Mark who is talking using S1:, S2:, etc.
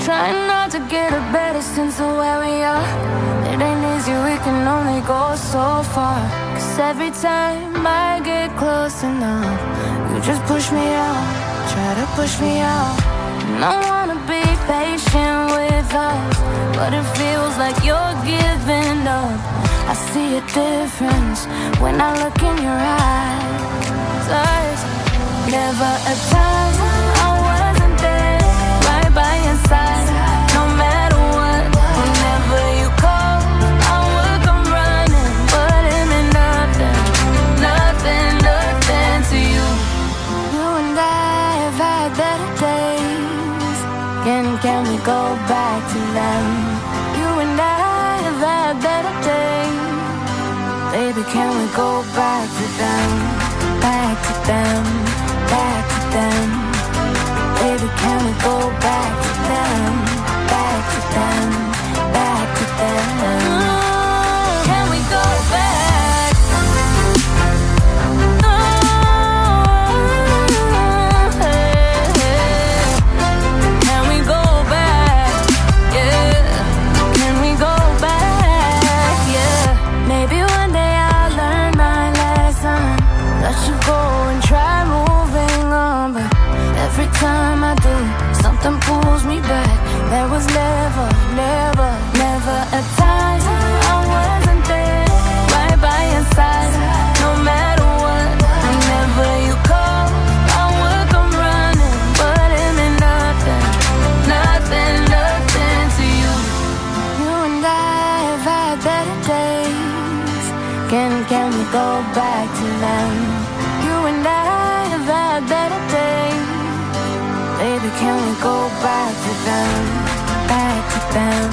S1: Trying not to get a better sense of where we are. It ain't easy, we can only go so far. 'Cause every time I get close enough, you just push me out, try to push me out. And I wanna be patient with us, but it feels like you're giving up. I see a difference when I look in your eyes. Never a time I wasn't there, right by your side. No matter what, whenever you call, I would come running. But it meant nothing, nothing, nothing to you. You and I have had better days. Can we go back to them? You and I have had better days. Baby, can we go back to them? Back to them, back to them. Baby, can we go back to them? Back to them, back to them. Can we go back? Can we go back? Yeah. Can we go back? Yeah. Maybe one day I'll learn my lesson. Let you go and try moving on, but every time I do, something pulls me back. There was never, never, never a time I wasn't there, right by your side. No matter what, whenever you call, I would come running. But it meant nothing, nothing, nothing to you. You and I have had better days. Can we go back to them? You and I have had better days. Baby, can we go back to them? Back to them.